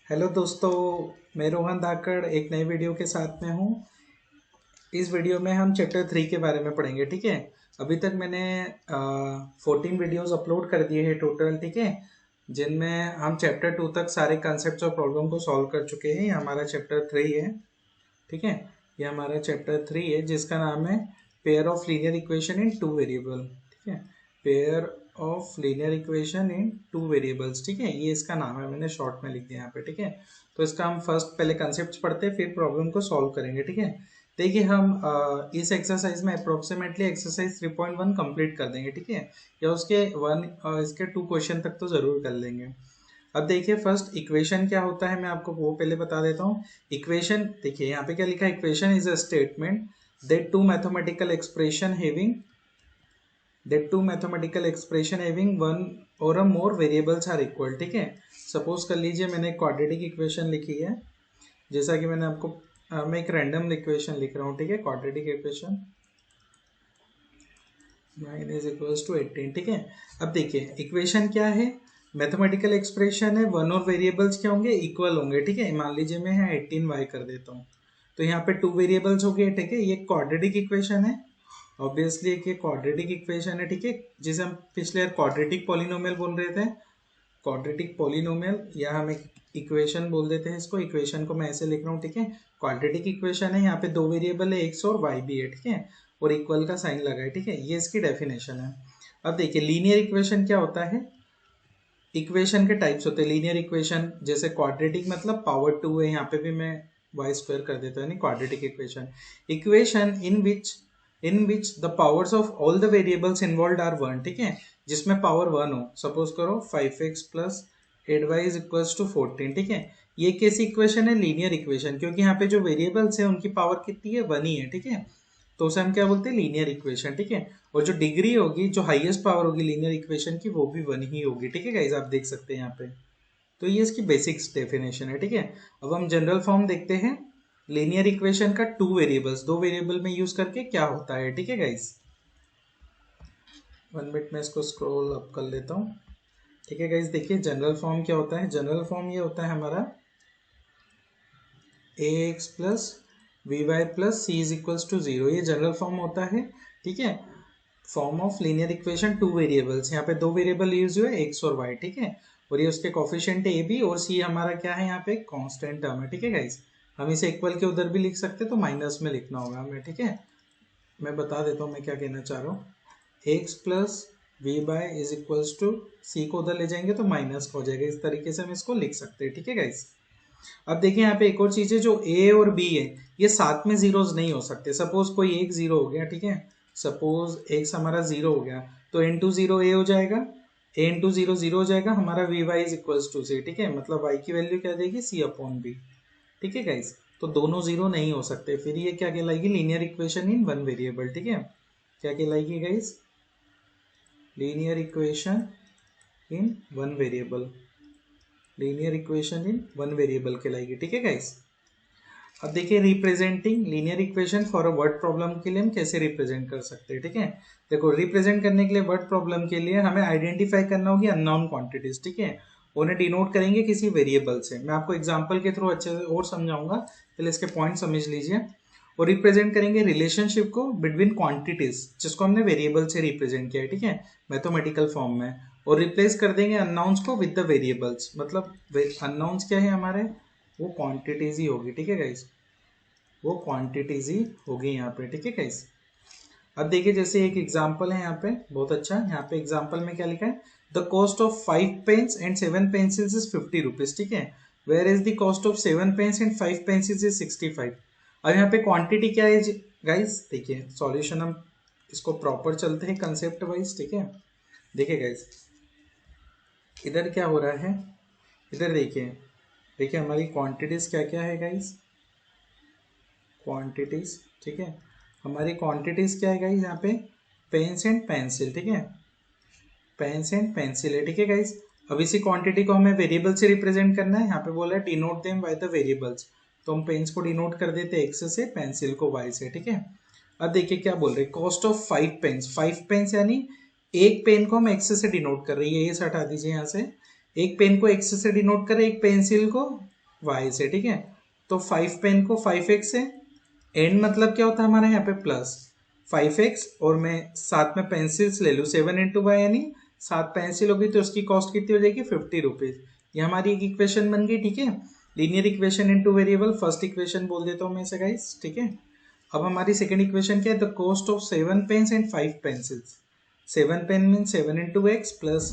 Hello दोस्तों, मैं रोहन धाकड़ एक नई वीडियो के साथ में हूँ। इस वीडियो में हम चैप्टर 3 के बारे में पढ़ेंगे। ठीक है, अभी तक मैंने 14 वीडियोस अपलोड कर दिए हैं टोटल। ठीक है, जिनमें हम चैप्टर 2 तक सारे कॉन्सेप्ट्स और प्रॉब्लम को सॉल्व कर चुके हैं। ये हमारा चैप्टर 3 है। ठीक है, ये हमारा चैप्टर 3 है जिसका नाम है pair of linear equation in two variable. ठीक है, pair of linear equation in two variables. ठीक है, ये इसका नाम है, मैंने शॉर्ट में लिख दिया यहाँ पे। ठीक है, तो इसका हम फर्स्ट पहले कंसेप्ट पढ़ते हैं, फिर प्रॉब्लम को सॉल्व करेंगे। ठीक है, देखिए हम इस एक्सरसाइज में अप्रोक्सीमेटली एक्सरसाइज 3.1 कंप्लीट कर देंगे। ठीक है, या उसके इसके 2 क्वेश्चन तक तो जरूर कर लेंगे। अब देखिए फर्स्ट इक्वेशन क्या होता है, मैं आपको वो पहले बता देता हूँ। इक्वेशन देखिए यहाँ पे क्या लिखा है, equation is a statement that two mathematical expression having one or a more variables are equal. ठीक है, सपोज कर लीजिए मैंने एक क्वाड्रेटिक इक्वेशन लिखी है, जैसा कि मैंने आपको मैं एक रैंडम इक्वेशन लिख रहा हूँ। ठीक है, quadratic equation 9 is equals to 18। ठीक है, अब देखिए इक्वेशन क्या है, मैथमेटिकल एक्सप्रेशन है, वन और वेरिएबल्स क्या होंगे, इक्वल होंगे। ठीक है, मान लीजिए मैं यहाँ 18y कर देता हूँ, तो यहाँ पे 2 वेरिएबल्स हो गए। ठीक है, ये क्वाड्रेटिक इक्वेशन है, ऑब्वियसली एक ये क्वाड्रेटिक इक्वेशन है। ठीक है, जिसे हम पिछले क्वाड्रेटिक पॉलिनोमियल बोल रहे थे, क्वाड्रेटिक पॉलिनोमियल, या हम एक इक्वेशन बोल देते हैं इसको। इक्वेशन को मैं ऐसे लिख रहा हूँ। ठीक है, क्वाड्रेटिक इक्वेशन है, यहाँ पे 2 वेरिएबल है, x और y भी है। ठीक है, और इक्वल का साइन लगा है। ठीक है, ये इसकी डेफिनेशन है। अब देखिए लीनियर इक्वेशन क्या होता है, इक्वेशन के टाइप्स होते हैं लीनियर इक्वेशन। जैसे क्वाड्रेटिक मतलब पावर 2 है, यहाँ पे भी मैं वाई स्क्वायर कर देता हूँ, यानी quadratic equation. Equation in which the powers of all the variables involve are 1। ठीक है, जिसमें पावर 1 हो, सपोज करो 5x plus 8y is equals to 14। ठीक है, ये कैसी इक्वेशन है, लीनियर इक्वेशन, क्योंकि यहाँ पे जो वेरिएबल्स है उनकी पावर कितनी है, 1 ही है। ठीक है, तो उसे हम क्या बोलते हैं, लीनियर इक्वेशन। ठीक है, और जो डिग्री होगी, जो हाईएस्ट पावर होगी लीनियर इक्वेशन की, वो भी 1 ही होगी। ठीक है गाइस, आप देख सकते हैं यहाँ पे। तो ये इसकी बेसिक्स डेफिनेशन है। ठीक है, अब हम जनरल फॉर्म देखते हैं लीनियर इक्वेशन का। 2 वेरिएबल्स, 2 वेरिएबल में यूज करके क्या होता है। ठीक है गाइस, 1 मिनट में इसको स्क्रॉल अप कर लेता हूँ। ठीक है गाइस, देखिए जनरल फॉर्म क्या होता है। जनरल फॉर्म ये होता है हमारा ax plus V Y plus C is equals to 0, ये जनरल फॉर्म होता है। ठीक है, form of linear equation 2 variables, यहाँ पे 2 वेरिएबल यूज हुए, x और y। ठीक है, और ये उसके कोफिशिएंट ए बी, और c हमारा क्या है, यहाँ पे कांस्टेंट टर्म है। ठीक है गाइस, हम इसे इक्वल के उधर भी लिख सकते हैं, तो माइनस में लिखना होगा हमें। ठीक है, मैं बता देता हूँ मैं क्या कहना चाह रहा हूँ। x plus v by is equals to c को उधर ले जाएंगे तो माइनस का हो जाएगा, इस तरीके से हम इसको लिख सकते हैं। ठीक है गाइस, अब देखिए यहाँ पे एक और चीज है, जो a और b है ये साथ में जीरोस नहीं हो सकते। सपोज कोई एक जीरो हो गया, ठीक है, सपोज x हमारा 0 हो गया, तो इंटू 0 a हो जाएगा, a इंटू 0 0 हो जाएगा, हमारा v y is equals to c. ठीक है, मतलब y की वैल्यू क्या देगी, c अपॉन b। ठीक है गाइस, तो दोनों जीरो नहीं हो सकते, फिर ये क्या कहलाएगी, linear equation in one variable. ठीक है, क्या कहलाएगी guys, linear equation in one variable, linear equation in one variable कहलाएगी। ठीक है गाइस, अब देखिए representing linear equation for a word problem के लिए हम कैसे रिप्रेजेंट कर सकते हैं। ठीक है, देखो रिप्रेजेंट करने के लिए वर्ड प्रॉब्लम के लिए हमें आइडेंटिफाई करना होगी अननोन क्वांटिटीज। ठीक है, उन्हें डिनोट करेंगे किसी वेरिएबल से। मैं आपको एग्जांपल के थ्रू अच्छे से और समझाऊंगा, पहले इसके पॉइंट समझ लीजिए। और रिप्रेजेंट करेंगे रिलेशनशिप को बिटवीन क्वांटिटीज, जिसको हमने वेरिएबल से रिप्रेजेंट किया है। ठीक है, मैथमेटिकल फॉर्म में, और रिप्लेस कर देंगे अननाउंस को विद द वेरिएबल्स। मतलब अननाउंस क्या है हमारे, वो क्वांटिटीज ही होगी। ठीक है गाइस, वो क्वांटिटीज ही होगी यहाँ पे। ठीक है गाइस, अब देखिए जैसे एक एग्जांपल है यहाँ पे, बहुत अच्छा। यहाँ पे एग्जांपल में क्या लिखा है, the cost of 5 pens and 7 pencils is 50 rupees. ठीक है, where is the cost of 7 pens and 5 pencils is 65। अब यहाँ पे क्वांटिटी क्या है गाइस, देखिए सॉल्यूशन हम इसको प्रॉपर चलते हैं कंसेप्ट वाइज। ठीक है, देखिए गाइस इधर क्या हो रहा है, इधर देखिए, देखिए हमारी क्वांटिटीज क्या क्या है गाइस, क्वांटिटीज। ठीक है, हमारी क्वांटिटीज क्या है गाइस, यहाँ पे पेन्स एंड पेंसिल। ठीक है, पेन्स एंड पेंसिल है। ठीक है गाइस, अब इसी क्वांटिटी को हमें वेरिएबल से रिप्रेजेंट करना है। यहाँ पे बोला है denote them by the variables, तो हम पेन्स को डिनोट कर देते हैं एक्स से, पेंसिल को वाई से। ठीक है, अब देखिए क्या बोल रहे हैं, कॉस्ट ऑफ 5 पेन्स, 5 पेन्स यानी एक पेन को हम एक्स से डिनोट कर रही है, ये हटा दीजिए यहाँ से, एक पेन को एक्स से डिनोट कर रहे हैं, एक पेंसिल को y से, ठीक है। तो 5 पेन को 5x से, एंड मतलब क्या होता है हमारे यहाँ पे प्लस 5x, और मैं साथ में पेंसिल्स ले लूँ 7 इंटू वाई, यानी 7 पेंसिल होगी तो उसकी कॉस्ट कितनी हो जाएगी 50 रुपीज। ये हमारी एक इक्वेशन बन गई, ठीक है। लीनियर इक्वेशन इन टू वेरिएबल, फर्स्ट इक्वेशन बोल देता हूँ मैं इसे गाइस, ठीक है। अब हमारी सेकंड इक्वेशन क्या है, the cost of 7 pens and 5 pencils. 7 pen mean 7 into X plus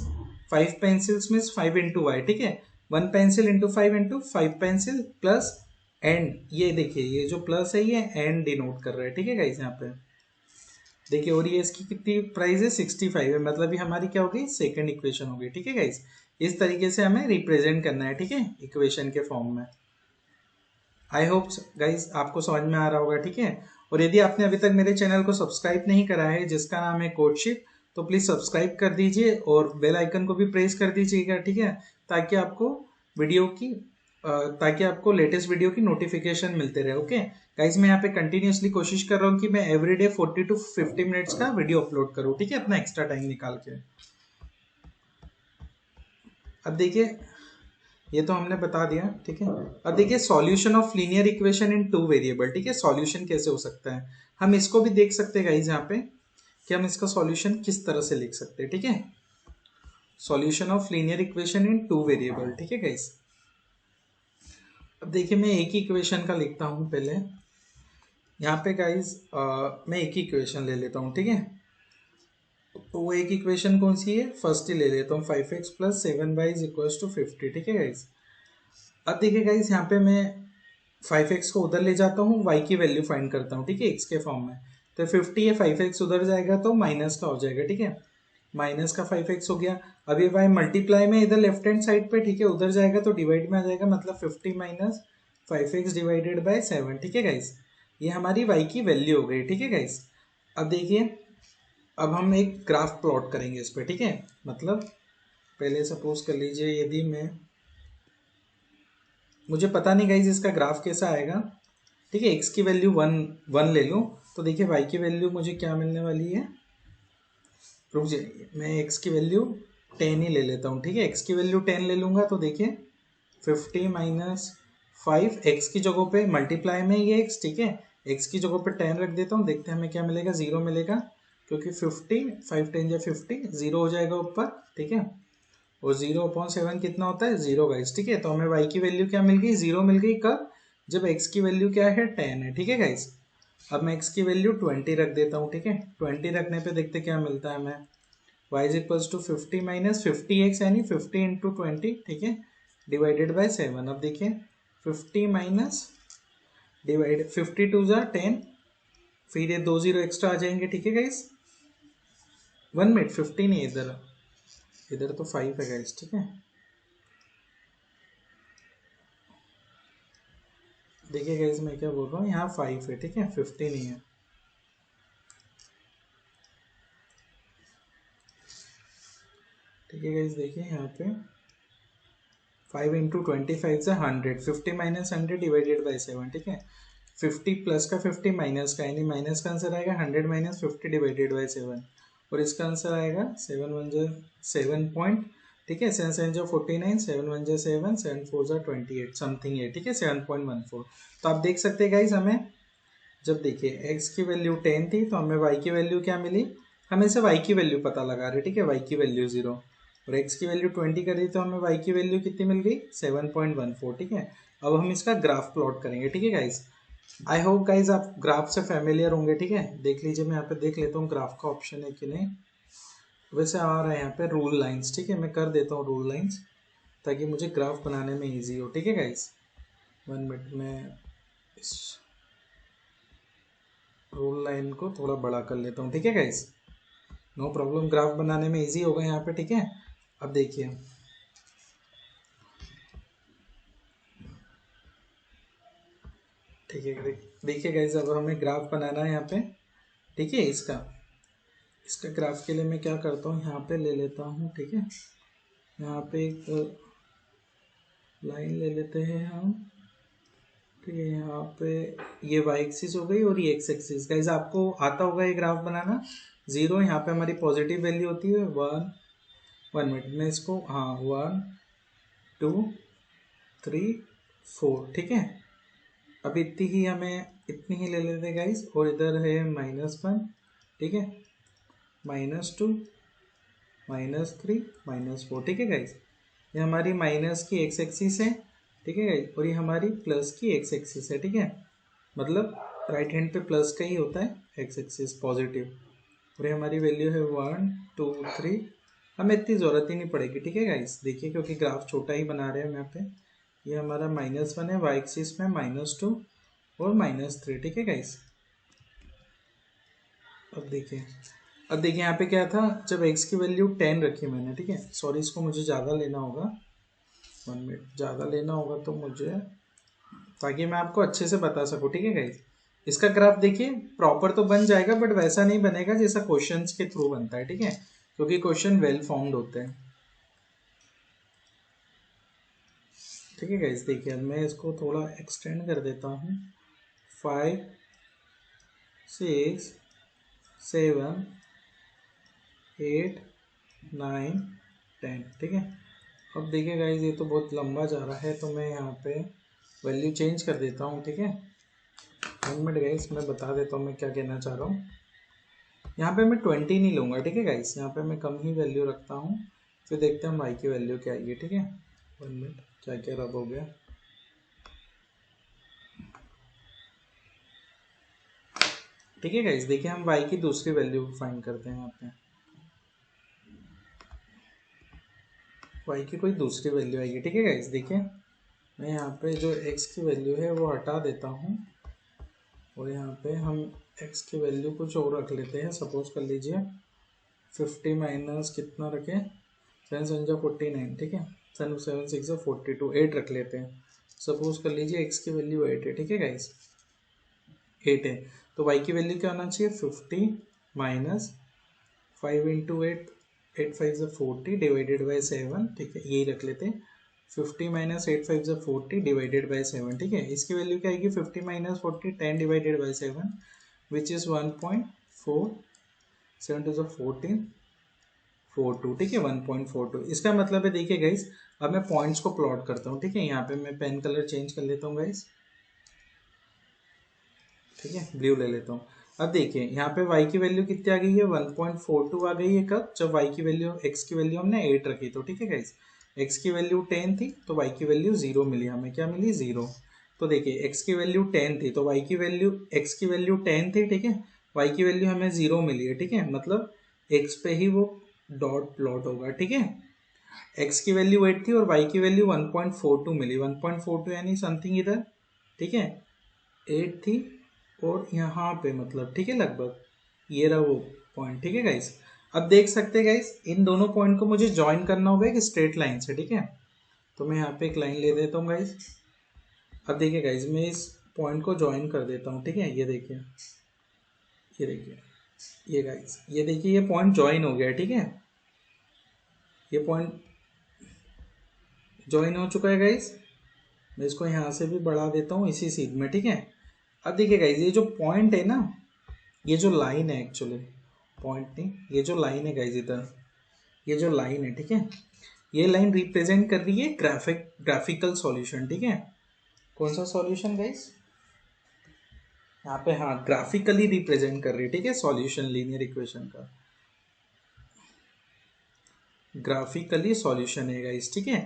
5 pencils means 5 into Y, ठीक है। 1 pencil into 5 pencil plus and, ये देखिए ये जो प्लस है ये एंड डिनोट कर रहा है, ठीक है गाइस। यहाँ पे देखिए, और ये इसकी कितनी प्राइस है 65 है, मतलब ये हमारी क्या होगी सेकंड इक्वेशन होगी, ठीक है गाइस। इस तरीके से हमें रिप्रेजेंट करना है, ठीक है, इक्वेशन के फॉर्म में। आई होप गाइज आपको समझ में आ रहा होगा, ठीक है। और यदि आपने अभी तक मेरे चैनल को सब्सक्राइब नहीं करा है जिसका नाम है कोडशिप, तो प्लीज सब्सक्राइब कर दीजिए और बेल आइकन को भी प्रेस कर दीजिएगा, ठीक है, ताकि आपको वीडियो की ताकि आपको लेटेस्ट वीडियो की नोटिफिकेशन मिलते रहे। ओके गाइज, मैं यहाँ पे कंटिन्यूसली कोशिश कर रहा हूँ कि मैं एवरीडे 40 to 50 मिनट्स का वीडियो अपलोड करूँ, ठीक है, अपना एक्स्ट्रा टाइम निकाल के। अब देखिए, ये तो हमने बता दिया, ठीक है। अब देखिए solution of linear equation in two variable, ठीक है, सॉल्यूशन कैसे हो सकता है, हम इसको भी देख सकते हैं गाइस यहाँ पे कि हम इसका सॉल्यूशन किस तरह से लिख सकते हैं, ठीक है। Solution of linear equation in two variable, ठीक है गाइस। अब देखिए मैं एक ही इक्वेशन का लिखता हूँ पहले यहाँ पे गाइस, मैं एक ही इक्वेशन ले लेता हूँ, ठीक है। तो वो एक इक्वेशन कौन सी है, फर्स्ट ही ले लेता हूँ, 5x plus 7y is equals to 50, ठीक है गाइस। अब देखिए गाइस यहाँ पे मैं 5x को उधर ले जाता हूँ, y की वैल्यू फाइंड करता हूँ, ठीक है, x के फॉर्म में। तो 50 है, 5x उधर जाएगा तो माइनस का हो जाएगा, ठीक है, माइनस का 5x हो गया। अब ये y मल्टीप्लाई में इधर लेफ्ट हैंड साइड पे, ठीक है, उधर जाएगा तो डिवाइड में आ जाएगा, मतलब 50 माइनस 5x डिवाइडेड बाय 7, ठीक है गाइस। ये हमारी y की वैल्यू हो गई, ठीक है गाइस। अब देखिए, अब हम एक ग्राफ प्लॉट करेंगे इस पर, ठीक है। मतलब पहले सपोज कर लीजिए यदि मैं, मुझे पता नहीं गाइज इसका ग्राफ कैसा आएगा, ठीक है, x की वैल्यू 1 ले लूँ तो देखिए y की वैल्यू मुझे क्या मिलने वाली है, रुक जाइए, मैं x की वैल्यू 10 ही ले लेता हूँ, ठीक है। x की वैल्यू 10 ले लूँगा तो देखिए 50 माइनस 5, x की जगह पे मल्टीप्लाई में ये x, ठीक है, x की जगह पे 10 रख देता हूँ, देखते हैं हमें क्या मिलेगा, 0 मिलेगा, क्योंकि 50 5 10 या 50, 0 हो जाएगा ऊपर, ठीक है। और 0/7 कितना होता है, 0 गाइस, ठीक है। तो हमें y की वैल्यू क्या मिल गई, 0 मिल गई, कब, जब x की वैल्यू क्या है 10 है, ठीक है गाइस। अब मैं x की वैल्यू 20 रख देता हूँ, ठीक है, 20 रखने पे देखते क्या मिलता है हमें, y is equals to 50 minus 50x यानी 50 इंटू 20, ठीक है, डिवाइडेड बाय 7। अब देखिए 50 माइनस डिवाइड 50 टू ज़ा 10, फिर ये 2 0 एक्स्ट्रा आ जाएंगे, ठीक है गाइस। 1 मिनट, 50 नहीं, इधर तो 5 है गाइस, ठीक है। देखिए गाइस मैं क्या बोल रहा हूँ, यहाँ 5 है, ठीक है, 50 नहीं है। ठीक है गाइस, देखिए यहाँ पे 5 इंटू 25 से 100, 50 माइनस 100 डिवाइडेड बाई 7, ठीक है। 50 प्लस का 50 माइनस का, यानी माइनस का आंसर आएगा 100 माइनस 50 डिवाइडेड बाई 7, और इसका आंसर आएगा 7 1 जो 7 पॉइंट, ठीक है, 7 7 जो 49, 7 1 जो 7, 7 4 जो 28 समथिंग है, ठीक है, 7.14। तो आप देख सकते हैं गाइस, हमें जब देखिए x की वैल्यू 10 थी तो हमें y की वैल्यू क्या मिली, हमें से y की वैल्यू पता लगा रहे, ठीक है, y की वैल्यू 0, और x की वैल्यू 20 कर दी तो हमें y की वैल्यू कितनी मिल गई 7.14, ठीक है। अब हम इसका ग्राफ प्लॉट करेंगे, ठीक है गाइस। आई होप गाइस आप ग्राफ से फेमिलियर होंगे, ठीक है। देख लीजिए, मैं यहाँ पे देख लेता हूँ ग्राफ का ऑप्शन है कि नहीं, वैसे आ रहा है यहाँ पे रूल लाइन्स, ठीक है, मैं कर देता हूँ रूल लाइन्स ताकि मुझे ग्राफ बनाने में ईजी हो, ठीक है गाइस। 1 मिनट में इस रूल लाइन को थोड़ा बड़ा कर लेता हूँ, ठीक है गाइस, नो प्रॉब्लम, ग्राफ बनाने में इजी होगा यहाँ पे, ठीक है। अब देखिए ठीक है, देखिए गाइस अब हमें ग्राफ बनाना है यहाँ पे, ठीक है। इसका ग्राफ के लिए मैं क्या करता हूँ, यहाँ पे ले लेता हूँ, ठीक है, यहाँ पे एक लाइन ले लेते हैं हम, ठीक है। यहाँ पे ये y एक्सिस हो गई और ये x एक्सिस, गाइस आपको आता होगा ये ग्राफ बनाना। 0 यहाँ पे हमारी पॉजिटिव वैल्यू होती है, 1 मिनट में इसको, हाँ 1 2 3 4, ठीक है। अब इतनी ही हमें इतनी ही ले लेते गाइस, और इधर है -1, ठीक है, -2, -3, -4, ठीक है गाइस। ये हमारी माइनस की एक्स एक्सिस है, ठीक है गाइस, और ये हमारी प्लस की एक्स एक्सिस है, ठीक है। मतलब राइट हैंड पे प्लस का ही होता है एक्स एक्सिस पॉजिटिव, और ये हमारी वैल्यू है 1 2 3। हमें इतनी ज़रूरत ही नहीं पड़ेगी, ठीक है गाइस। देखिए क्योंकि ग्राफ छोटा ही बना रहे हैं हम यहाँ पे। ये हमारा -1 है, वाई एक्सिस में -2 और -3, ठीक है गाइस। अब देखिए यहाँ पे क्या था, जब x की वैल्यू 10 रखी मैंने, ठीक है। सॉरी, इसको मुझे ज़्यादा लेना होगा, 1 मिनट ज़्यादा लेना होगा तो मुझे, ताकि मैं आपको अच्छे से बता सकूँ, ठीक है गाइस। इसका ग्राफ देखिए प्रॉपर तो बन जाएगा, बट वैसा नहीं बनेगा जैसा क्वेश्चंस के थ्रू बनता है, ठीक है, क्योंकि क्वेश्चन वेल फॉर्म्ड होते हैं, ठीक है गाइस। देखिए अब मैं इसको थोड़ा एक्सटेंड कर देता हूँ, 5 6 7 8 9 10, ठीक है। अब देखिए गाइस ये तो बहुत लंबा जा रहा है, तो मैं यहाँ पे वैल्यू चेंज कर देता हूँ, ठीक है। 1 मिनट गाइस, मैं बता देता हूँ मैं क्या कहना चाह रहा हूँ। यहाँ पे मैं 20 नहीं लूँगा, ठीक है गाइस, यहाँ पे मैं कम ही वैल्यू रखता हूँ, फिर देखते हैं वाई की वैल्यू क्या आएगी, ठीक है। 1 मिनट, क्या क्या रब हो गया, ठीक है गाइस। देखिए हम वाई की दूसरी वैल्यू फाइंड करते हैं, यहाँ पे वाई की कोई दूसरी वैल्यू आएगी, ठीक है गाइस। देखिए मैं यहाँ पे जो एक्स की वैल्यू है वो हटा देता हूँ, और यहाँ पे हम x की वैल्यू कुछ और रख लेते हैं। सपोज कर लीजिए 50 माइनस कितना रखें, 7 7 जा 49, ठीक है, 7 6 जा 42, 8 रख लेते हैं। सपोज कर लीजिए x की वैल्यू 8 है, ठीक है गाइस, 8 है, तो y की वैल्यू क्या होना चाहिए, 50 माइनस 5 इंटू 8, 8 5 जा 40 डिवाइडेड बाई 7, ठीक है, यही रख लेते हैं। 50 माइनस 8 5 जा 40 डिवाइडेड बाई 7, ठीक है। इसकी वैल्यू क्या आएगी, 50 minus 40, 10 divided by 7, which is 1.4, 7 टू जा 14 42, ठीक है, 1.42। इसका मतलब है, देखिए गाइस अब मैं पॉइंट्स को प्लॉट करता हूँ, ठीक है। यहाँ पे मैं पेन कलर चेंज कर लेता हूँ गाइस, ठीक है, ब्लू ले लेता हूँ। अब देखिए यहाँ पे y की वैल्यू कितनी आ गई है, 1.42 आ गई है। कब, जब y की वैल्यू, x की वैल्यू हमने 8 रखी तो, ठीक है गाइस। x की वैल्यू 10 थी तो y की वैल्यू 0 मिली हमें, क्या मिली, 0। तो देखिए x की वैल्यू 10 थी तो y की वैल्यू, x की वैल्यू 10 थी, ठीक है, y की वैल्यू हमें 0 मिली है, ठीक है। मतलब x पे ही वो डॉट प्लॉट होगा, ठीक है। x की वैल्यू 8 थी और y की वैल्यू 1.42 मिली, 1.42 यानी समथिंग इधर, ठीक है, 8 थी और यहाँ पे मतलब, ठीक है, लगभग ये रहा वो पॉइंट, ठीक है गाइस। अब देख सकते हैं गाइस इन दोनों पॉइंट को मुझे ज्वाइन करना होगा एक स्ट्रेट लाइन से, ठीक है। तो मैं यहाँ पे एक लाइन ले देता हूँ गाइस। अब देखिए गाइस मैं इस पॉइंट को ज्वाइन कर देता हूँ, ठीक है। ये देखिए, ये देखिए, ये गाइस ये देखिए, ये पॉइंट ज्वाइन हो गया, ठीक है। ये पॉइंट ज्वाइन हो चुका है गाइस। मैं इसको यहाँ से भी बढ़ा देता हूँ इसी सीध में, ठीक है। अब देखिए गाइस ये जो पॉइंट है ना, ये जो लाइन है, एक्चुअली पॉइंट नहीं, ये जो लाइन है गाइस इधर, ये जो लाइन है, ठीक है, ये लाइन रिप्रेजेंट कर रही है ग्राफिकल सॉल्यूशन, ठीक है। कौन सा सॉल्यूशन गाइस, यहाँ पे, हाँ, ग्राफिकली रिप्रेजेंट कर रही है, ठीक है, सॉल्यूशन लीनियर इक्वेशन का ग्राफिकली सॉल्यूशन है गाइस, ठीक है।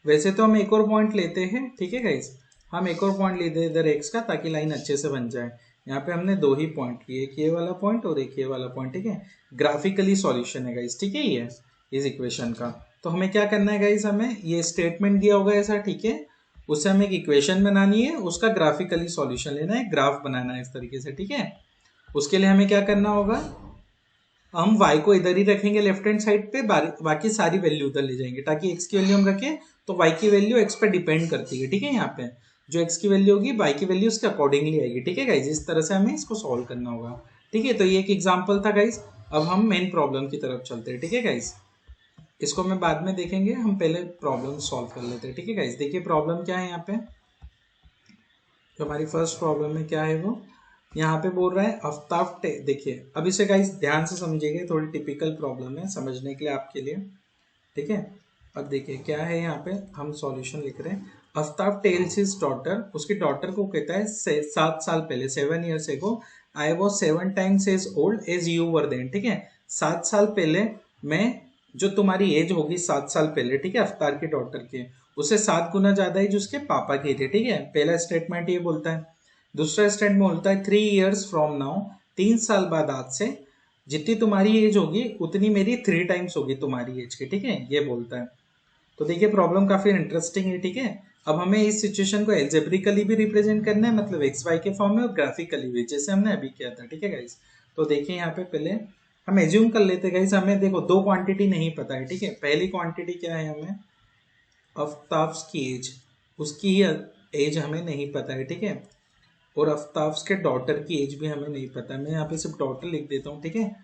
वैसे तो हम एक और पॉइंट लेते हैं, ठीक है गाइस, हम एक और पॉइंट लेते हैं इधर एक्स का, ताकि लाइन अच्छे से बन जाए। यहाँ पे हमने दो ही पॉइंट लिए, एक ये वाला पॉइंट और एक ये वाला पॉइंट, ठीक है। ग्राफिकली सॉल्यूशन है गाइस, ठीक है, ये इस इक्वेशन का। तो हमें क्या करना है गाइस, हमें ये स्टेटमेंट दिया होगा ऐसा, ठीक है, उससे हमें एक इक्वेशन बनानी है, उसका ग्राफिकली सॉल्यूशन लेना है, ग्राफ बनाना है इस तरीके से, ठीक है। उसके लिए हमें क्या करना होगा, हम y को इधर ही रखेंगे लेफ्ट हैंड साइड पे, बाकी सारी वैल्यू उधर ले जाएंगे, ताकि x की वैल्यू हम रखें तो y की वैल्यू x पे डिपेंड करती है, ठीक है। यहाँ पे जो x की वैल्यू होगी y की वैल्यू उसके अकॉर्डिंगली आएगी, ठीक है गाइज। इस तरह से हमें इसको सॉल्व करना होगा, ठीक है। तो ये एक एग्जाम्पल था गाइज। अब हम मेन प्रॉब्लम की तरफ चलते हैं, ठीक है गाइज। इसको मैं बाद में देखेंगे, हम पहले प्रॉब्लम सॉल्व कर लेते हैं, ठीक है गाइज। देखिए प्रॉब्लम क्या है यहाँ पे, जो हमारी फर्स्ट प्रॉब्लम है क्या है वो, यहाँ पे बोल रहा है आफ्ताब देखिए अब इसे गाइस ध्यान से समझिएगा, थोड़ी टिपिकल प्रॉब्लम है समझने के लिए आपके लिए, ठीक है। अब देखिए क्या है, यहाँ पे हम सॉल्यूशन लिख रहे हैं। आफ्ताब टेल्स हिज डॉटर, उसकी डॉटर को कहता है 7 साल पहले, 7 years ago I was 7 times as old as you were then, ठीक है। 7 साल पहले मैं, जो तुम्हारी एज होगी 7 साल पहले, ठीक है, अफ्तार की डॉटर की, उससे 7 गुना ज्यादा है जो उसके पापा की थी, ठीक है। पहला स्टेटमेंट ये बोलता है। दूसरा स्टेटमेंट बोलता है 3 years फ्रॉम नाउ, 3 साल बाद आज से, जितनी तुम्हारी एज होगी उतनी मेरी 3 times होगी तुम्हारी एज की, ठीक है, ये बोलता है। तो देखिए प्रॉब्लम काफी इंटरेस्टिंग है, ठीक है। अब हमें इस सिचुएशन को एल्जेब्रिकली भी रिप्रेजेंट करना है, मतलब एक्स वाई के फॉर्म में, और ग्राफिकली भी, जैसे हमने अभी किया था, ठीक है गाइस। तो देखिए यहाँ पे पहले हम एज्यूम कर लेते हैं गाइस, हमें देखो दो क्वांटिटी नहीं पता है, ठीक है। पहली क्वांटिटी क्या है, हमें आफ्ताब की एज, उसकी एज हमें नहीं पता है, ठीक है। और आफ्ताब के डॉटर की एज भी हमें नहीं पता। मैं यहाँ पे सिर्फ डॉटर लिख देता हूँ, ठीक है।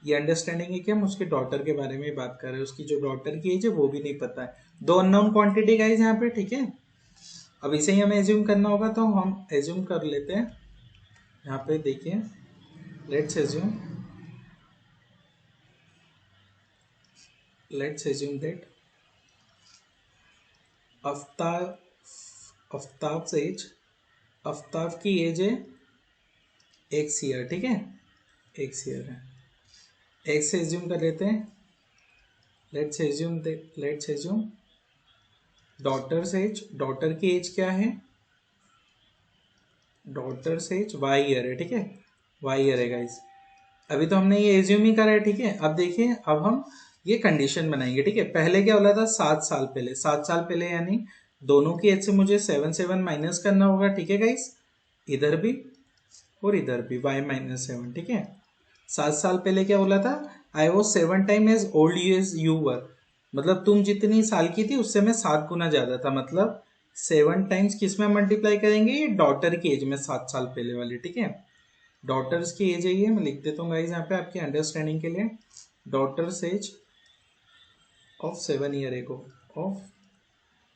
ये अंडरस्टैंडिंग है कि हम उसके डॉटर के बारे में बात कर रहे हैं, उसकी जो डॉटर की एज है वो भी नहीं पता है। दो अननोन क्वांटिटी गाइस यहाँ पे, ठीक है। अब इसे ही हमें एज्यूम करना होगा, तो हम एज्यूम कर लेते हैं। यहाँ पे देखिए, let's assume that Aftab Aftab age, Aftab की एज है एक्स ईयर, ठीक है, एक्स ईयर है। एक्स से एज्यूम कर लेते हैं। Let's assume daughter's age, daughter की एज क्या है, डॉटर्स एज वाई ईयर है, ठीक है, वाई ईयर है गाइस। अभी तो हमने ये एज्यूम ही करा है, ठीक है। अब देखिए, अब हम ये कंडीशन बनाएंगे, ठीक है। पहले क्या बोला था, 7 साल पहले, 7 साल पहले यानी दोनों की एज से मुझे 7 माइनस करना होगा, ठीक है गाइस, इधर भी और इधर भी y-7, ठीक है। 7 साल पहले क्या बोला था, I was 7 times as old as you were, मतलब तुम जितनी साल की थी उससे मैं 7 गुना ज्यादा था, मतलब 7 times किस में मल्टीप्लाई करेंगे, ये डॉटर की एज में, 7 साल पहले वाली, ठीक है। डॉटर्स की एज है ये, मैं लिख देता हूँ गाइज यहाँ पे आपकी अंडरस्टैंडिंग के लिए। डॉटर्स एज ऑफ 7 year एगो, ऑफ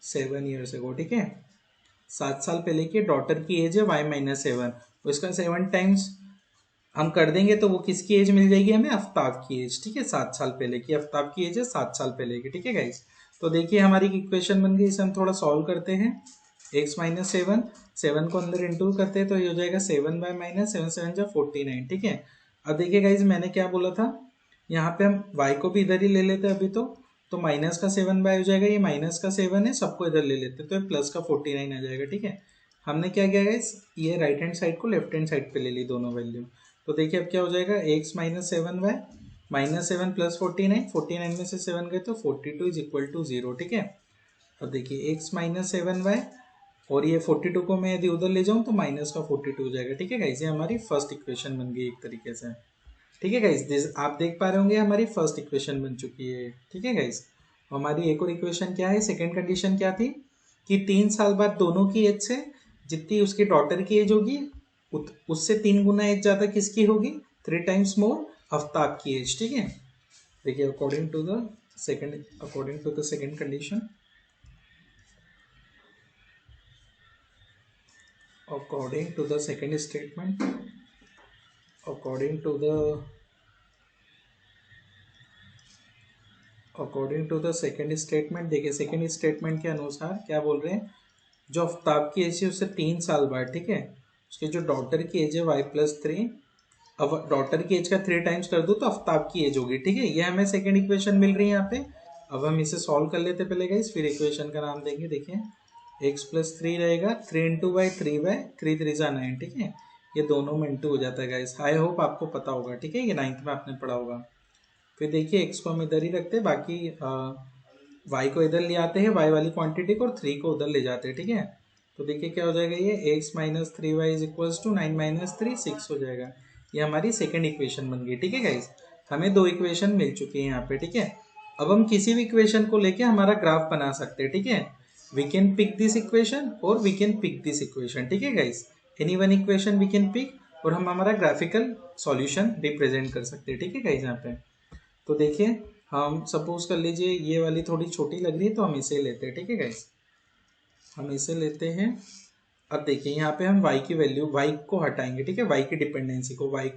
7 years एगो, ठीक है। 7 साल पहले की डॉटर की एज है y-7, उसका 7 times हम कर देंगे तो वो किसकी एज मिल जाएगी हमें, आफ्ताब की एज, ठीक है। 7 साल पहले की आफ्ताब की एज है, 7 साल पहले की, ठीक है गाइस। तो देखिए हमारी इक्वेशन बन गई, इसे हम थोड़ा सॉल्व करते हैं। x-7, 7 को अंदर इंटू करते हैं तो ये हो जाएगा 7/-7 ठीक है। अब देखिए गाइज, मैंने क्या बोला था, यहाँ पे हम y को भी इधर ही ले लेते हैं अभी, तो माइनस का 7 हो जाएगा, ये माइनस का 7 है, सबको इधर ले लेते हैं तो प्लस का 49 आ जाएगा, ठीक है। हमने क्या किया गाइज, ये राइट हैंड साइड को लेफ्ट हैंड साइड पे ले ली दोनों वैल्यू। तो देखिए अब क्या हो जाएगा, x-7y -7 + 49 में से 7 गए तो 42 = 0, ठीक है। अब देखिए x-7y, और ये 42 को मैं यदि उधर ले जाऊं तो माइनस का 42 हो जाएगा, ठीक है गाइस। ये हमारी फर्स्ट इक्वेशन बन गई एक तरीके से, ठीक है गाइस। आप देख पा रहे होंगे हमारी फर्स्ट इक्वेशन बन चुकी है, ठीक है गाइस। हमारी एक और इक्वेशन क्या है, सेकेंड कंडीशन क्या थी कि 3 साल बाद दोनों की एज से जितनी उसकी डॉटर की एज होगी उससे 3 गुना एज ज्यादा किसकी होगी, 3 times मोर आफ्ताब की एज, ठीक है। देखिए according to the second condition, according to the second statement, according to the second statement, देखिए सेकेंड स्टेटमेंट के अनुसार क्या बोल रहे हैं, जो आफ्ताब की एज है उससे 3 साल बाद, ठीक है, उसकी जो डॉटर की एज है y+3, अब डॉटर की एज का 3 times कर दो तो आफ्ताब की एज होगी, ठीक है। ये हमें सेकेंड इक्वेशन मिल रही है यहाँ पे। अब हम इसे सॉल्व कर लेते पहले गाइस, फिर इक्वेशन का नाम देंगे। देखिए x+3 रहेगा, 3 × 3 3 9, ठीक है। ये दोनों में इंटू हो जाता है गाइस, आई होप आपको पता होगा, ठीक है, ये 9th में आपने पढ़ा होगा। फिर देखिए x को हम इधर ही रखते हैं, बाकी y को इधर ले आते हैं, y वाली क्वांटिटी को, और 3 को उधर ले जाते हैं, ठीक है। तो देखिए क्या हो जाएगा, ये x - 3y = 9 - 3 6 हो जाएगा। ये हमारी सेकेंड इक्वेशन बन गई, ठीक है गाइस। हमें दो इक्वेशन मिल चुकी है यहाँ पे, ठीक है। अब हम किसी भी इक्वेशन को लेके हमारा ग्राफ बना सकते हैं, ठीक है। We can pick this equation और we can pick this equation, ठीक है guys. Any one equation we can pick, और हम हमारा ग्राफिकल सॉल्यूशन रिप्रेजेंट कर सकते हैं, ठीक है गाइस। यहाँ पे तो देखिए, हम सपोज कर लीजिए ये वाली थोड़ी छोटी लग रही है तो हम इसे लेते हैं, ठीक है गाइस, हम इसे लेते हैं। अब देखिए यहाँ पे हम y की वैल्यू, y को हटाएंगे, ठीक है, y की डिपेंडेंसी को, y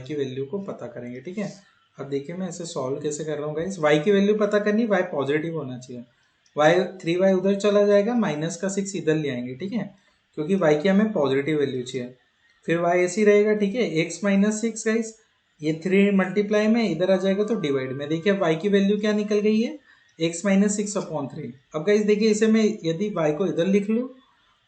की वैल्यू को पता करेंगे, ठीक है। अब देखिए मैं इसे सॉल्व कैसे कर रहा हूँ गाइस, y की वैल्यू पता करनी, y पॉजिटिव होना चाहिए। 3y उधर चला जाएगा, माइनस का 6 इधर ले आएंगे, ठीक है, क्योंकि y की हमें पॉजिटिव वैल्यू चाहिए। फिर y ऐसे ही रहेगा, ठीक है, x माइनस 6 गाइस, ये 3 मल्टीप्लाई में इधर आ जाएगा तो डिवाइड में। देखिए y की वैल्यू क्या निकल गई है, x माइनस 6/3। अब गाइस देखिए इसे मैं यदि y को इधर लिख लूँ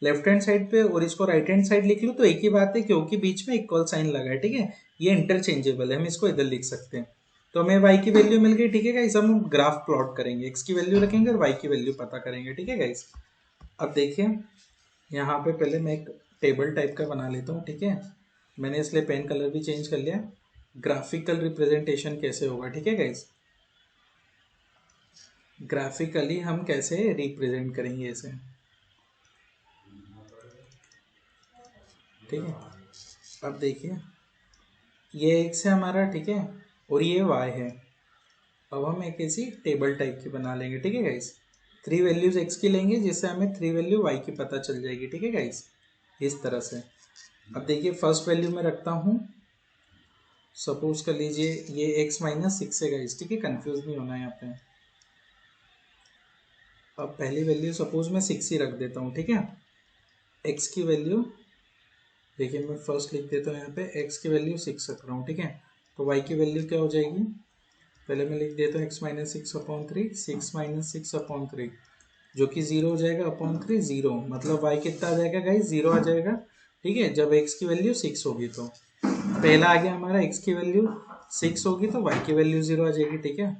लेफ्ट हैंड साइड पे और इसको राइट हैंड साइड लिख लूँ तो एक ही बात है, क्योंकि बीच में इक्वल साइन लगा है, ठीक है, ये इंटरचेंजेबल है, हम इसको इधर लिख सकते हैं। तो हमें y की वैल्यू मिल गई, ठीक है गाइस। हम ग्राफ प्लॉट करेंगे, x की वैल्यू रखेंगे और y की वैल्यू पता करेंगे, ठीक है गाइस। अब देखिए यहाँ पे पहले मैं एक टेबल टाइप का बना लेता हूँ, ठीक है, मैंने इसलिए पेन कलर भी चेंज कर लिया। ग्राफिकल रिप्रेजेंटेशन कैसे होगा, ठीक है गाइस, ग्राफिकली हम कैसे रिप्रेजेंट करेंगे इसे, ठीक है। अब देखिए ये x है हमारा, ठीक है, और ये y है। अब हम एक ऐसी टेबल टाइप की बना लेंगे, ठीक है गाइस। 3 वैल्यूज x की लेंगे जिससे हमें 3 वैल्यू y की पता चल जाएगी, ठीक है गाइस, इस तरह से। अब देखिए फर्स्ट वैल्यू में रखता हूँ, सपोज कर लीजिए ये x माइनस 6 है गाइस, ठीक है, कंफ्यूज नहीं होना है यहाँ पे। अब पहली वैल्यू सपोज मैं 6 ही रख देता हूँ, ठीक है। x की वैल्यू देखिए मैं फर्स्ट लिख देता हूँ यहाँ पे, x की वैल्यू 6 रख रहा हूँ, ठीक है। तो y की वैल्यू क्या हो जाएगी, पहले मैं लिख देता हूँ x माइनस 6/3, 6 माइनस 6/3 जो कि 0 हो जाएगा अपॉन 3, 0 मतलब y कितना आ जाएगा गाइस, 0 आ जाएगा, ठीक है, जब x की वैल्यू 6 होगी। तो पहला आ गया हमारा, x की वैल्यू 6 होगी तो y की वैल्यू 0 आ जाएगी, ठीक है।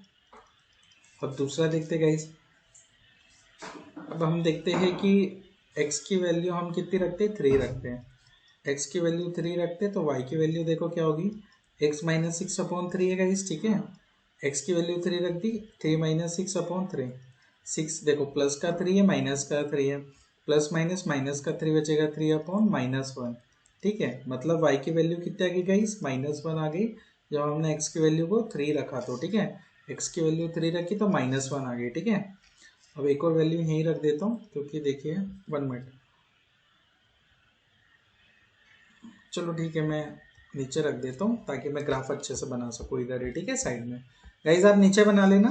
अब दूसरा देखते हैं गाइस। अब हम देखते हैं कि x की वैल्यू हम कितनी रखते हैं, 3 रखते हैं। x की वैल्यू 3 रखते हैं तो y की वैल्यू देखो क्या होगी, x माइनस 6/3 है गाइस, ठीक है। x की वैल्यू 3 रख दी, 3 माइनस 6/3, 6 देखो प्लस का 3 है माइनस का 3 है, प्लस माइनस माइनस का 3 बचेगा, 3/-1, ठीक है। मतलब y की वैल्यू कितनी आ गई गाइस, -1 आ गई जब हमने x की वैल्यू को 3 रखा तो, ठीक है। x की वैल्यू 3 रखी तो -1 आ गई, ठीक है। अब एक और वैल्यू यहीं रख देता हूँ क्योंकि देखिए 1 मिनट, चलो ठीक है मैं नीचे रख देता हूँ ताकि मैं ग्राफ अच्छे से बना सकूँ इधर ही, ठीक है, साइड में। गाइज आप नीचे बना लेना।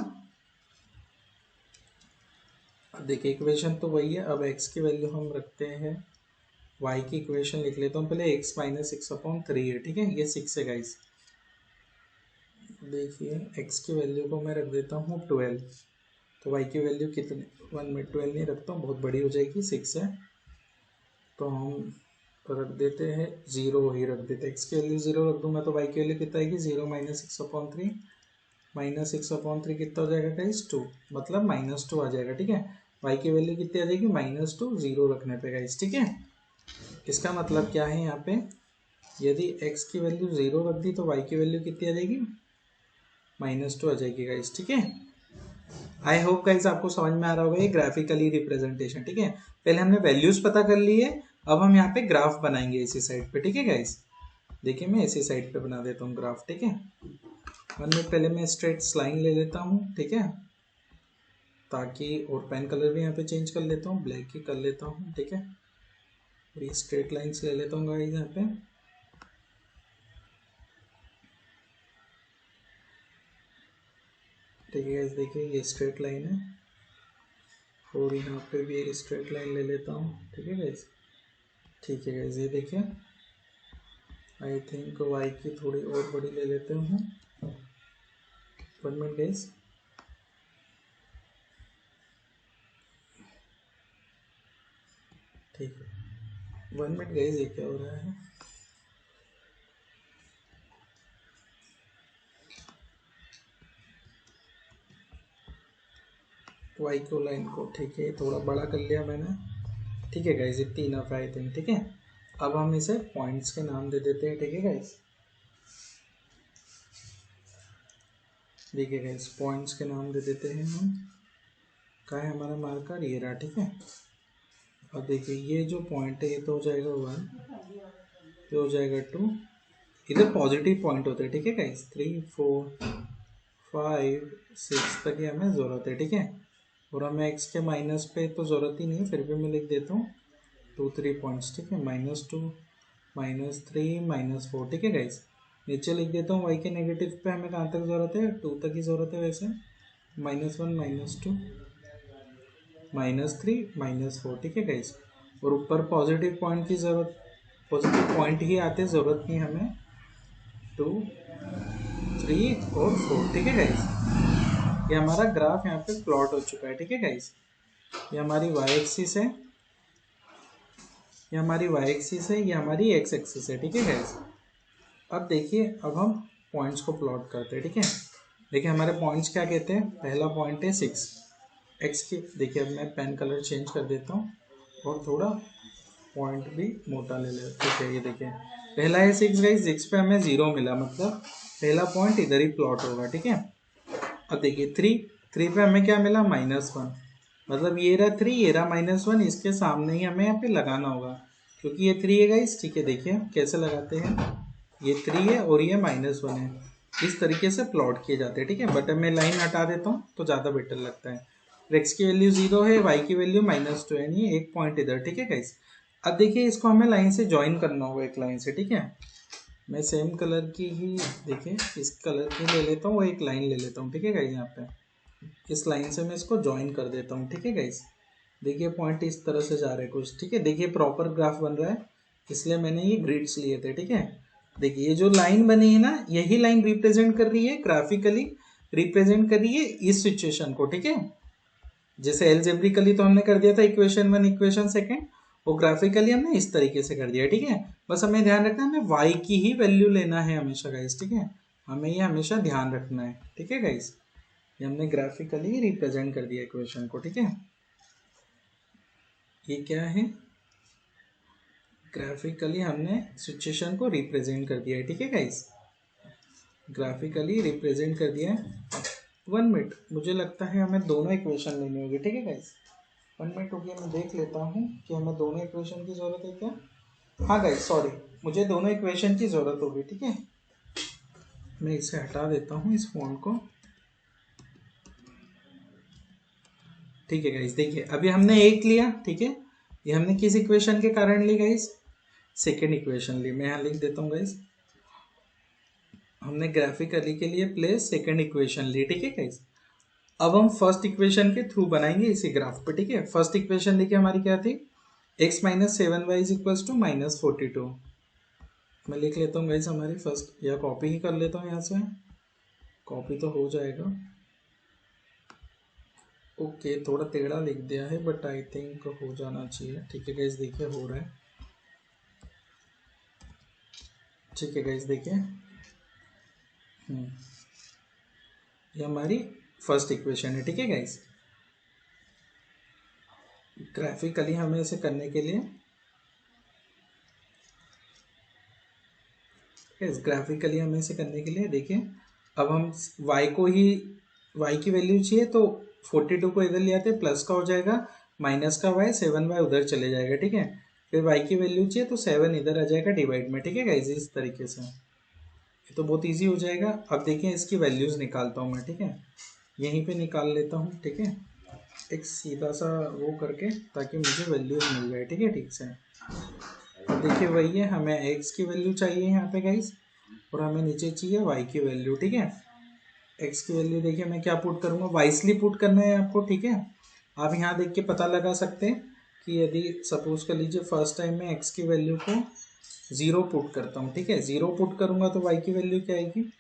अब देखिए इक्वेशन तो वही है, अब x की वैल्यू हम रखते हैं, y की इक्वेशन लिख लेता हूँ पहले, x माइनस 6/3 है, ठीक है, ये 6 है गाइज। देखिए x की वैल्यू को मैं रख देता हूँ 12, तो y की वैल्यू कितने, 1 में 12 नहीं रखता हूँ, बहुत बड़ी हो जाएगी, 6 है तो हम रख देते हैं 0 ही रख देते हैं। x की वैल्यू 0 रख दूंगा तो y की वैल्यू कितना आएगी, 0 माइनस 6/3, -6/3 कितना हो जाएगा गाइस, 2, मतलब -2 आ जाएगा, ठीक है। y की वैल्यू कितनी आ जाएगी, -2, 0 रखने पे गाइस, ठीक है। इसका मतलब क्या है यहाँ पे, यदि x की वैल्यू 0 रख दी तो y की वैल्यू कितनी आ जाएगी, -2 आ जाएगी गाइस, ठीक है। आई होप गाइस आपको समझ में आ रहा होगा ये ग्राफिकली रिप्रेजेंटेशन, ठीक है। पहले हमने वैल्यूज पता कर ली है, अब हम यहाँ पे ग्राफ बनाएंगे इसी साइड पे, ठीक है गाइस। देखिए मैं इसी साइड पे बना देता हूँ ग्राफ, ठीक है। 1 मिनट पहले मैं स्ट्रेट लाइन ले लेता हूँ, ठीक है, ताकि, और पेन कलर भी यहाँ पे चेंज कर लेता हूँ, ब्लैक ही कर लेता हूँ, ठीक है। और ये स्ट्रेट लाइन्स ले लेता हूँ गाइस यहाँ पे, ठीक है गाइस। देखिए ये स्ट्रेट लाइन है और यहाँ पे भी एक स्ट्रेट लाइन ले लेता हूँ, ठीक है गाइस। ठीक है गाइस, ये देखिए आई थिंक वाई की थोड़ी और बड़ी ले लेते हैं, 1 मिनट गाइस। ठीक है 1 मिनट गाइस, ये क्या हो रहा है, वाई को लाइन को, ठीक है, थोड़ा बड़ा कर लिया मैंने, ठीक है गाइस, इतनी इनफ आई थिंक, ठीक है। अब हम इसे पॉइंट्स के नाम दे देते हैं, ठीक है गाइस। देखिए गाइस पॉइंट्स के नाम दे देते हैं हम, कहाँ है हमारा मार्कर, ये रहा, ठीक है। अब देखिए ये जो पॉइंट है ये तो हो जाएगा 1, ये हो जाएगा 2, इधर पॉजिटिव पॉइंट होते हैं, ठीक है गाइस, 3 4 5 6 तक ही हमें ज़रूरत है, ठीक है। और हमें x के माइनस पे तो ज़रूरत ही नहीं है, फिर भी मैं लिख देता हूँ 2 3 पॉइंट्स, ठीक है, -2 -3 -4, ठीक है गाइस। नीचे लिख देता हूँ y के नेगेटिव पे हमें कहाँ तक ज़रूरत है, 2 तक ही ज़रूरत है वैसे, -1 -2, -3 -4, ठीक है गाइस। और ऊपर पॉजिटिव पॉइंट की ज़रूरत, पॉजिटिव पॉइंट ही आते, ज़रूरत नहीं हमें 2, 3 और 4, ठीक है गाइस। ये हमारा ग्राफ यहाँ पे प्लॉट हो चुका है, ठीक है गाइस। ये हमारी y एक्सिस है, ये हमारी y एक्सिस है, ये हमारी x एक्सिस है, ठीक है गाइस। अब देखिए, अब हम पॉइंट्स को प्लॉट करते हैं, ठीक है। देखिए हमारे पॉइंट्स क्या कहते हैं। पहला पॉइंट है 6 x की। देखिए अब मैं पेन कलर चेंज कर देता हूँ और थोड़ा पॉइंट भी मोटा ले लेते हैं, ठीक है। ये देखिए पहला है 6 गाइस, 6 पे हमें 0 मिला, मतलब पहला पॉइंट इधर ही प्लॉट होगा, ठीक है। अब देखिए 3 पे हमें क्या मिला, -1, मतलब ये रहा 3, ये रहा -1, इसके सामने ही हमें यहाँ पे लगाना होगा क्योंकि ये 3 है गाइस, ठीक है। देखिए कैसे लगाते हैं, ये 3 है और ये -1 है, इस तरीके से प्लॉट किए जाते हैं, ठीक है। बट मैं लाइन हटा देता हूँ तो ज़्यादा बेटर लगता है। x की वैल्यू 0 है, y की वैल्यू -2 है, यानी एक पॉइंट इधर, ठीक है गाइस। अब देखिए इसको हमें लाइन से ज्वाइन करना होगा, एक लाइन से, ठीक है। मैं सेम कलर की ही, देखिए इस कलर की ले लेता हूँ, वो एक लाइन ले लेता हूँ, ठीक है गाइस। यहाँ पे इस लाइन से मैं इसको ज्वाइन कर देता हूँ, ठीक है गाइस। देखिए पॉइंट इस तरह से जा रहे हैं कुछ, ठीक है। देखिए प्रॉपर ग्राफ बन रहा है, इसलिए मैंने ये ग्रिड्स लिए थे, ठीक है। देखिए ये जो लाइन बनी है ना, यही लाइन रिप्रेजेंट कर रही है, ग्राफिकली रिप्रेजेंट कर रही है इस सिचुएशन को, ठीक है। जैसे एल्जेब्रिकली तो हमने कर दिया था इक्वेशन 1 इक्वेशन सेकंड, वो ग्राफिकली हमने इस तरीके से कर दिया, ठीक है। बस हमें ध्यान रखना है, हमें y की ही वैल्यू लेना है हमेशा गाइस, ठीक है। हमें ये हमेशा ध्यान रखना है, ठीक है गाइस। ये हमने ग्राफिकली रिप्रेजेंट कर दिया इक्वेशन को, ठीक है। ये क्या है, ग्राफिकली हमने सिचुएशन को रिप्रेजेंट कर दिया है, ठीक है गाइस। ग्राफिकली रिप्रेजेंट कर दिया है। 1 मिनट, मुझे लगता है हमें दोनों इक्वेशन लेनी होगी, ठीक है गाइस। 1 मिनट हो गया, मैं देख लेता हूँ कि हमें दोनों इक्वेशन की ज़रूरत है क्या। हाँ गाइस सॉरी, मुझे दोनों इक्वेशन की ज़रूरत होगी, ठीक है। मैं इसे हटा देता हूँ, इस फॉन्ट को, ठीक है गाइस। देखिए अभी हमने एक लिया, ठीक है। ये हमने किस इक्वेशन के कारण ली गाइस, सेकेंड इक्वेशन ली। मैं यहाँ लिख देता हूँ गाइस, हमने ग्राफिकली के लिए प्लेस सेकेंड इक्वेशन ली, ठीक है गाइस। अब हम फर्स्ट इक्वेशन के थ्रू बनाएंगे इसी ग्राफ पे, ठीक है। फर्स्ट इक्वेशन देखिए हमारी क्या थी, x - 7y = -42। मैं लिख लेता हूँ गाइस हमारी फर्स्ट, या कॉपी ही कर लेता हूँ यहाँ से, कॉपी तो हो जाएगा। ओके थोड़ा टेढ़ा लिख दिया है बट आई थिंक हो जाना चाहिए, ठीक है गाइस। देखिए हो रहा है, ठीक है गाइस। देखिए ये हमारी फर्स्ट इक्वेशन है, ठीक है गाइस। ग्राफिकली हमें इसे करने के लिए, ग्राफिकली हमें इसे करने के लिए देखिए, अब हम y को ही, y की वैल्यू चाहिए तो 42 को इधर ले आते, प्लस का हो जाएगा, माइनस का y, 7y उधर चले जाएगा, ठीक है। फिर y की वैल्यू चाहिए तो 7 इधर आ जाएगा डिवाइड में, ठीक है गाइस। इस तरीके से ये तो बहुत इजी हो जाएगा। अब देखिए इसकी वैल्यूज निकालता हूँ मैं, ठीक है। यहीं पे निकाल लेता हूँ, ठीक है, एक सीधा सा वो करके, ताकि मुझे वैल्यूज मिल जाए, ठीक है, ठीक से। अब देखिए वही है, हमें x की वैल्यू चाहिए यहाँ पे गाइस, और हमें नीचे चाहिए y की वैल्यू, ठीक है। x की वैल्यू देखिए मैं क्या पुट करूँगा, वाइसली पुट करना है आपको, ठीक है। आप यहाँ देख के पता लगा सकते हैं कि यदि सपोज कर लीजिए फर्स्ट टाइम में x की वैल्यू को 0 पुट करता हूँ, ठीक है। 0 पुट करूँगा तो y की वैल्यू क्या आएगी,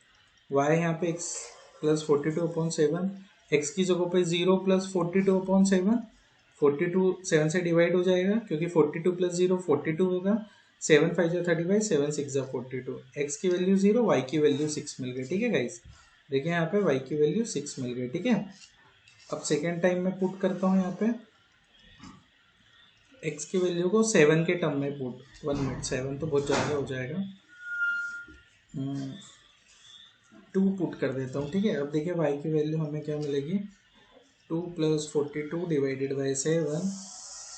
y यहाँ पे x + 42/7, x की जगह पे 0 + 42/7, 42 7 से डिवाइड हो जाएगा क्योंकि 42 + 0 42 होगा, 7 5 जा 35, 7 6 जा 42। x की वैल्यू 0, y की वैल्यू 6 मिल गई, ठीक है गाइस। देखिए यहाँ पे y की वैल्यू 6 मिल गई, ठीक है। अब सेकेंड टाइम में पुट करता हूँ यहाँ पे x की वैल्यू को 7 के टर्म में पुट, 1 मिनट, 7 तो बहुत ज़्यादा हो जाएगा, 2 पुट कर देता हूँ, ठीक है। अब देखिए y की वैल्यू हमें क्या मिलेगी, 2 + 42 डिवाइडेड बाई 7,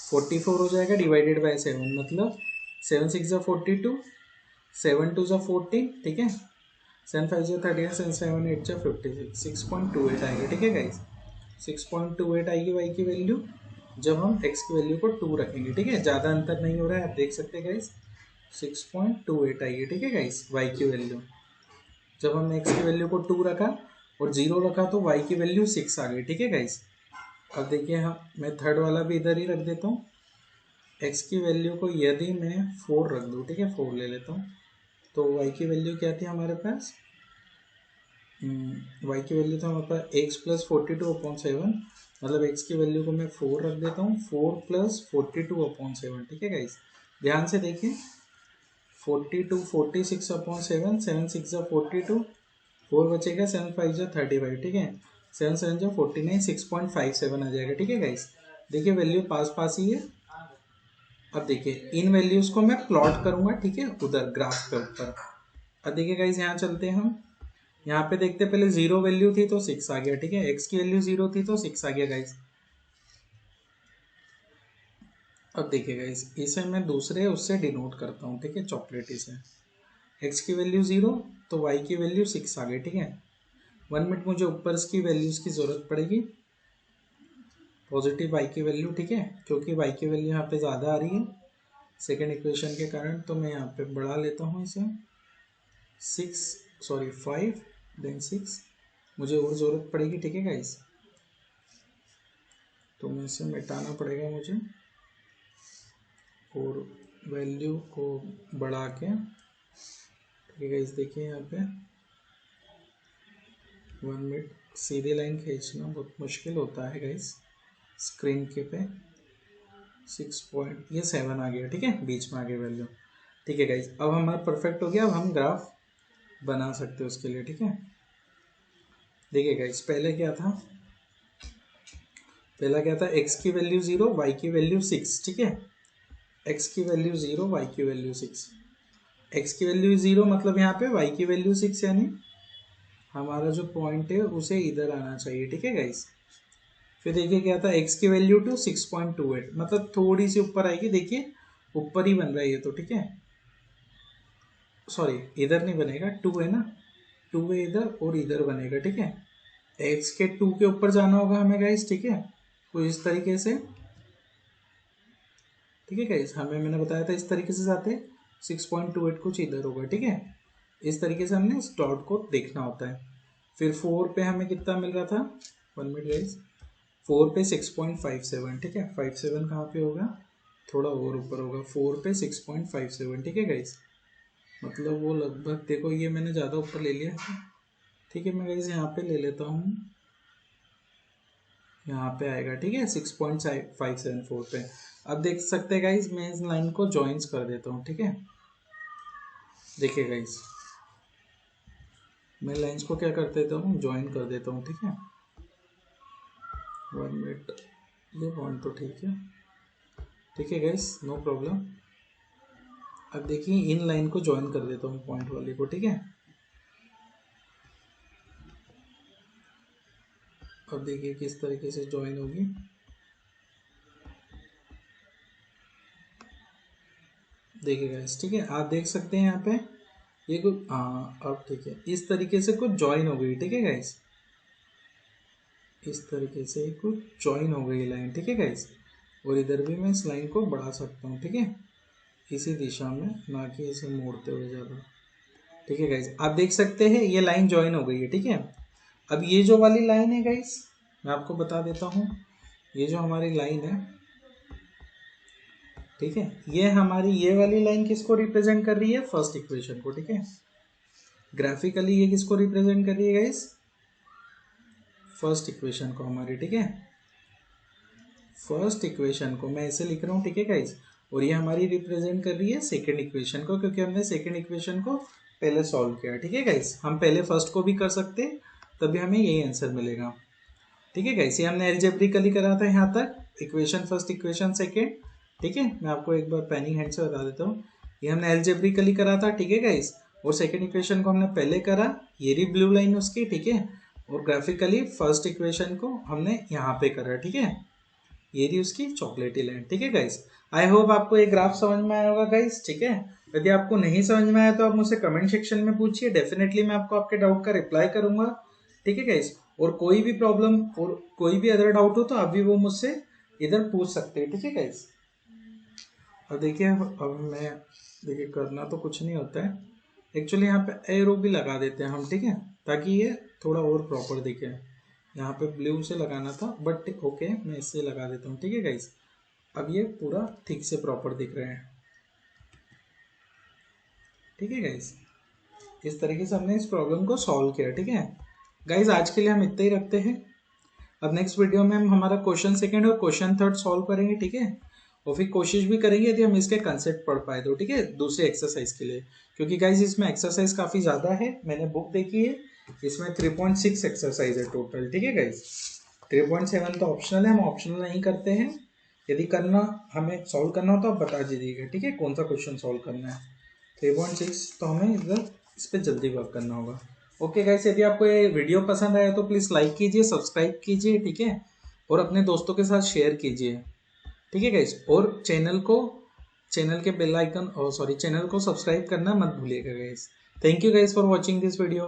44 हो जाएगा डिवाइडेड बाई 7, मतलब 7 6 जा 42, 7 2 जा 14, ठीक है, 7 5 जा 30, 7 8 जा 56, 6.28 आएगा, ठीक है गाइस। 6.28 आएगी y की वैल्यू, जब हम x की वैल्यू को 2 रखेंगे, ठीक है। ज़्यादा अंतर नहीं हो रहा है, आप देख सकते हैं गाइस, 6.28 आएगी, ठीक है गाइस, y की वैल्यू। जब हमने x की वैल्यू को 2 रखा और 0 रखा तो y की वैल्यू 6 आ गई, ठीक है गाइस। अब देखिए हम मैं थर्ड वाला भी इधर ही रख देता हूँ। x की वैल्यू को यदि मैं 4 रख दूँ, ठीक है, 4 ले लेता हूँ, तो y की वैल्यू क्या थी हमारे पास, y की वैल्यू था हमारे पास x प्लस 42/7, मतलब x की वैल्यू को मैं 4 रख देता हूँ, 4 प्लस 42/7, ठीक है गाइस। ध्यान से देखिए, 42 46/7, 7 6 42, 4 बचेगा, 7 5 35, ठीक है, 7 7 49, 6.57 आ जाएगा, ठीक है गाइस। देखिए वैल्यू पास पास ही है। अब देखिए इन वैल्यूज को मैं प्लॉट करूंगा, ठीक है, उधर ग्राफ के ऊपर। अब देखिए गाइस यहाँ चलते हैं हम, यहाँ पे देखते पहले 0 वैल्यू थी तो 6 आ गया, ठीक है, x की वैल्यू 0 थी तो 6 आ गया गाइस। अब देखिए गाइस इसे मैं दूसरे उससे डिनोट करता हूँ, ठीक है, चॉकलेटी से। x की वैल्यू 0 तो y की वैल्यू 6 आ गई, ठीक है। 1 मिनट मुझे ऊपर इसकी वैल्यूज की जरूरत पड़ेगी, पॉजिटिव y की वैल्यू, ठीक है, क्योंकि y की वैल्यू यहाँ पे ज़्यादा आ रही है सेकेंड इक्वेशन के कारण, तो मैं यहाँ पे बढ़ा लेता हूँ इसे 5 देन 6, मुझे और ज़रूरत पड़ेगी, ठीक है गाइस, तो मैं इसे मिटाना पड़ेगा मुझे और वैल्यू को बढ़ा के, ठीक है गाइस। देखिए यहाँ पे 1 मिनट, सीधी लाइन खींचना बहुत मुश्किल होता है गाइस स्क्रीन के पे। 6.7 आ गया, ठीक है, बीच में आ गया वैल्यू, ठीक है गाइस। अब हमारा परफेक्ट हो गया, अब हम ग्राफ बना सकते हैं उसके लिए, ठीक है। देखिए गाइस पहले क्या था, x की वैल्यू 0, y की वैल्यू 6, ठीक है, x की वैल्यू 0, y की वैल्यू 6, x की वैल्यू 0 मतलब यहाँ पे y की वैल्यू 6, यानी हमारा जो पॉइंट है उसे इधर आना चाहिए, ठीक है गाइस। फिर देखिए क्या था, x की वैल्यू टू 6.28, मतलब थोड़ी सी ऊपर आएगी, देखिए ऊपर ही बन रहा है ये तो, ठीक है, सॉरी इधर नहीं बनेगा, 2 है ना, 2 है इधर और इधर बनेगा, ठीक है। x के 2 के ऊपर जाना होगा हमें गाइस, ठीक है, कुछ इस तरीके से, ठीक है गाइस, हमें मैंने बताया था इस तरीके से जाते 6.28 कुछ इधर होगा, ठीक है। इस तरीके से हमने इस डॉट को देखना होता है। फिर 4 पे हमें कितना मिल रहा था, 1 मिनट गाइस, 4 पे 6.57, ठीक है, 57 कहाँ पे होगा, थोड़ा और ऊपर होगा, 4 पे 6.57, ठीक है गाइस, मतलब वो लगभग, देखो ये मैंने ज़्यादा ऊपर ले लिया, ठीक है, मैं गाइस यहाँ पे ले लेता हूँ, यहाँ पे आएगा, ठीक है, 6.574 पे। अब देख सकते हैं गाइस, मैं इस लाइन को जॉइंस कर देता हूँ, ठीक है। देखिए गाइस मैं लाइंस को क्या कर देता हूँ, ज्वाइन कर देता हूँ, ठीक है। 1 मिनट, ये पॉइंट तो ठीक है गाइस, नो प्रॉब्लम। अब देखिए इन लाइन को ज्वाइन कर देता हूँ पॉइंट वाली को, ठीक है। अब देखिए किस तरीके से ज्वाइन होगी, देखिए गाइस, ठीक है, आप देख सकते हैं यहाँ पे ये कुछ, हाँ अब ठीक है, इस तरीके से कुछ ज्वाइन हो गई, ठीक है गाइस, इस तरीके से कुछ ज्वाइन हो गई लाइन, ठीक है गाइस। और इधर भी मैं इस लाइन को बढ़ा सकता हूँ, ठीक है, इसी दिशा में, ना कि इसे मोड़ते हुए ज़्यादा, ठीक है गाइस। आप देख सकते हैं ये लाइन ज्वाइन हो गई है, ठीक है। अब ये जो वाली लाइन है गाइस, मैं आपको बता देता हूँ, ये जो हमारी लाइन है, ठीक है, ये हमारी ये वाली लाइन किसको रिप्रेजेंट कर रही है, फर्स्ट इक्वेशन को, ठीक है। ग्राफिकली ये किसको रिप्रेजेंट कर रही है गाइस, फर्स्ट इक्वेशन को हमारी, ठीक है, फर्स्ट इक्वेशन को मैं ऐसे लिख रहा हूँ, ठीक है गाइस। और ये हमारी रिप्रेजेंट कर रही है सेकंड इक्वेशन को, क्योंकि हमने सेकंड इक्वेशन को पहले सॉल्व किया, ठीक है गाइस। हम पहले फर्स्ट को भी कर सकते, तभी हमें यही आंसर मिलेगा, ठीक है गाइस। ये हमने एल्जेब्रिकली करा था यहाँ तक, इक्वेशन फर्स्ट इक्वेशन सेकेंड, ठीक है। मैं आपको एक बार पेनिंग हैंड से बता देता हूँ, ये हमने एल्जेब्रिकली करा था, ठीक है गाइस। और सेकेंड इक्वेशन को हमने पहले करा, ये रही ब्लू लाइन उसकी, ठीक है। और ग्राफिकली फर्स्ट इक्वेशन को हमने यहाँ पे करा, ठीक है, ये रही उसकी चॉकलेटी लाइन, ठीक है गाइस। आई होप आपको ये ग्राफ समझ में आया होगा गाइस, ठीक है। यदि आपको नहीं समझ में आया तो आप मुझसे कमेंट सेक्शन में पूछिए, डेफिनेटली मैं आपको आपके डाउट का रिप्लाई करूंगा, ठीक है गाइस। और कोई भी प्रॉब्लम और कोई भी अदर डाउट हो तो आप भी वो मुझसे इधर पूछ सकते हैं, ठीक है गाइस। अब देखिए, अब मैं देखिए करना तो कुछ नहीं होता है, एक्चुअली यहाँ पे एरो भी लगा देते हैं हम, ठीक है, ताकि ये थोड़ा और प्रॉपर दिखे। यहाँ पे ब्लू से लगाना था बट ओके, मैं इससे लगा देता हूँ। ठीक है गाइस, अब ये पूरा ठीक से प्रॉपर दिख रहे हैं। ठीक है गाइस, इस तरीके से हमने इस प्रॉब्लम को सॉल्व किया। ठीक है गाइस, आज के लिए हम इतना ही रखते हैं। अब नेक्स्ट वीडियो में हम हमारा क्वेश्चन सेकंड और क्वेश्चन थर्ड सॉल्व करेंगे। ठीक है, और फिर कोशिश भी करेंगे यदि हम इसके कंसेप्ट पढ़ पाए तो। ठीक है, दूसरे एक्सरसाइज के लिए, क्योंकि गाइस इसमें एक्सरसाइज काफ़ी ज़्यादा है, मैंने बुक देखी है, इसमें 3.6 एक्सरसाइज है टोटल। ठीक है गाइस, 3.7 तो ऑप्शनल है, हम ऑप्शनल नहीं करते हैं। यदि करना हमें सॉल्व करना हो तो आप बता दीजिएगा। ठीक है, कौन सा क्वेश्चन सॉल्व करना है। 3.6 तो हमें इधर इस पर जल्दी वर्क करना होगा। ओके गाइस, यदि आपको ये वीडियो पसंद आया तो प्लीज़ लाइक कीजिए, सब्सक्राइब कीजिए। ठीक है, और अपने दोस्तों के साथ शेयर कीजिए। ठीक है गाइस, और चैनल के बेल आइकन, और सॉरी, चैनल को सब्सक्राइब करना मत भूलिएगा guys. Thank you guys for watching this video.